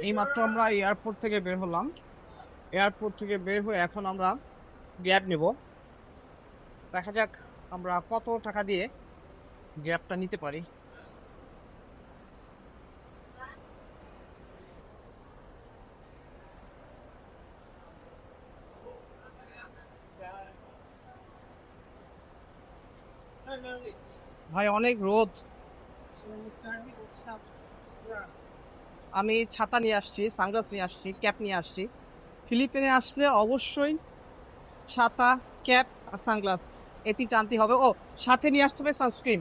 এইমাত্র আমরা এয়ারপোর্ট থেকে বের হলাম। এয়ারপোর্ট থেকে বের হয়ে এখন আমরা গ্র্যাব নেব। দেখা যাক আমরা কত টাকা দিয়ে গ্র্যাবটা নিতে পারি। ভাই অনেক রোদ। আমি ছাতা নিয়ে আসছি, সানগ্লাস নিয়ে আসছি, ক্যাপ নিয়ে আসছি। ফিলিপিনে আসলে অবশ্যই ছাতা, ক্যাপ আর সানগ্লাস এই তিনটা আনতে হবে। ও, সাথে নিয়ে আসতে হবে সানস্ক্রিন।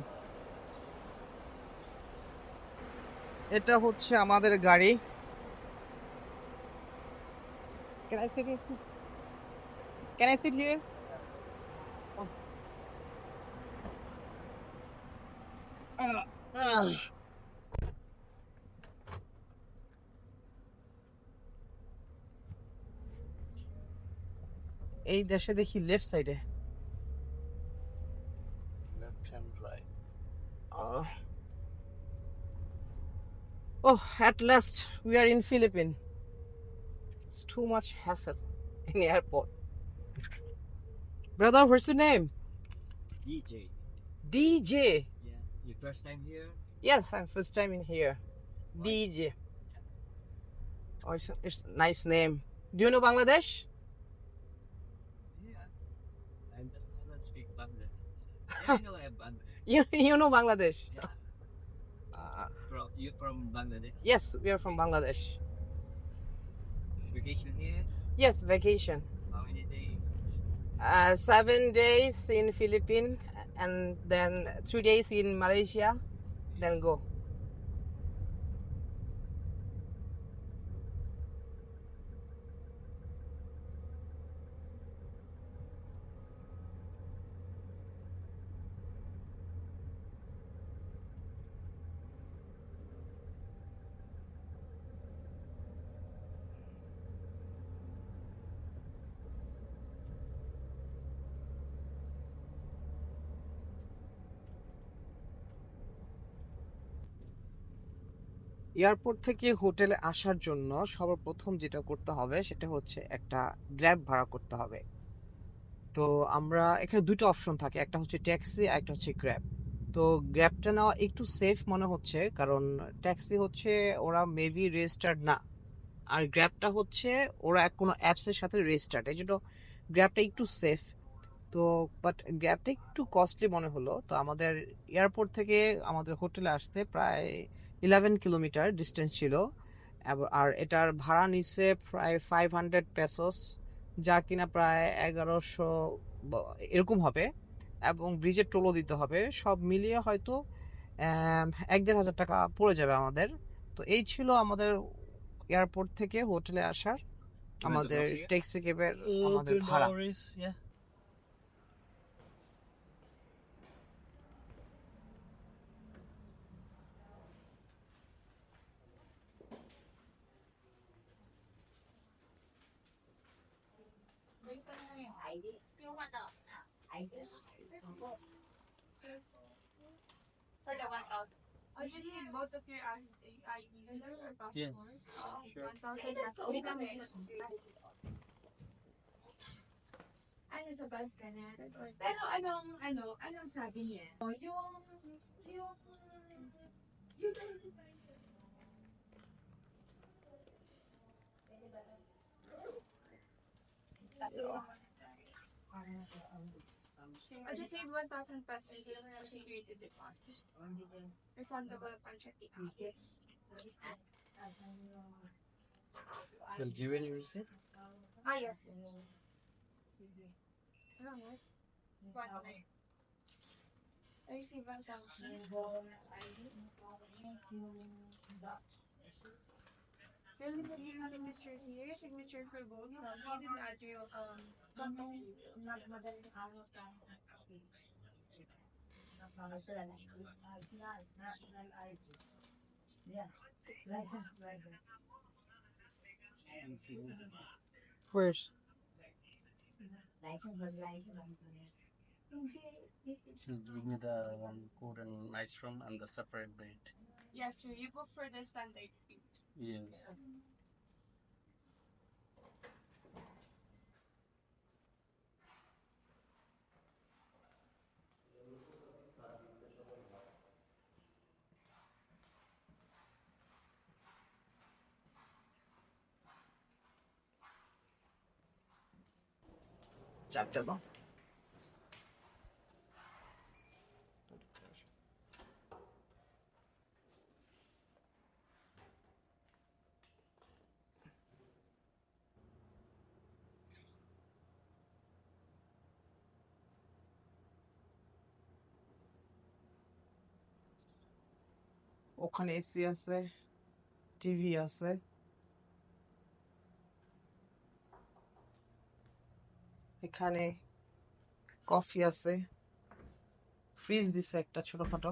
এটা হচ্ছে আমাদের গাড়ি। Can I sit here? Can I sit here? Oh. আহ। এই দেশে দেখি লেফট সাইডে। Left hand right. Oh, at last we are in Philippines. It's too much hassle in the airport. Brother, what's your name? DJ. DJ. Yeah. Your first time here? Yes, I'm first time in here. Why? DJ. Oh, it's a nice name. Do you know Bangladesh? Yeah. I don't speak Bangladesh. Yeah, I know I have Bangladesh. You know Bangladesh? Yeah. Uh, You from Bangladesh? yes, we are from Bangladesh. Vacation here? Yes, vacation. How many days? 7 days in Philippines and then 3 days in Malaysia, then go. Airport থেকে হোটেলে আসার জন্য সর্বপ্রথম যেটা করতে হবে সেটা হচ্ছে একটা গ্র্যাব ভাড়া করতে হবে। তো আমরা এখানে দুটো অপশন থাকে, একটা হচ্ছে ট্যাক্সি আর একটা হচ্ছে গ্র্যাব। তো গ্র্যাবটা নেওয়া একটু সেফ মনে হচ্ছে, কারণ ট্যাক্সি হচ্ছে ওরা মেবি রেজিস্টার্ড না, আর গ্র্যাবটা হচ্ছে ওরা কোনো অ্যাপসের সাথে রেজিস্টার্ড, এই জন্য গ্র্যাবটা একটু সেফ। তো বাট গ্র্যাবটা একটু কস্টলি মনে হলো। তো আমাদের এয়ারপোর্ট থেকে আমাদের হোটেলে আসতে প্রায় 11 কিলোমিটার ডিস্টেন্স ছিল, আর এটার ভাড়া নিচ্ছে প্রায় 500 পেসোস, যা কিনা প্রায় 1100 এরকম হবে, এবং ব্রিজের টোলও দিতে হবে। সব মিলিয়ে হয়তো 1-1.5 হাজার টাকা পড়ে যাবে আমাদের। তো এই ছিল আমাদের এয়ারপোর্ট থেকে হোটেলে আসার আমাদের ট্যাক্সি ক্যাবের আমাদের ভাড়া। Oh, you need both of your IDs or passport? Yes. Sure. 1,000 pesos. Ano sa bus ka na? Pero anong sabi niya? Oh, yung, I just need 1,000 pesos for security deposit. Refundable punch at the office. Will give any receipt? Ah, yes. What? I received 1,000. Really, put your signature here, signature for both. You didn't add your madaling araw tayo. National ID. Yeah. License driver. Where's License. Give me the one code and nice room and the separate bed. Yes, sir. You book for the standard fee. Yes. চারটা দাও। ওখানে AC আছে, TV আছে, এখানে coffee আছে, fridge দিছে একটা ছোটখাটো।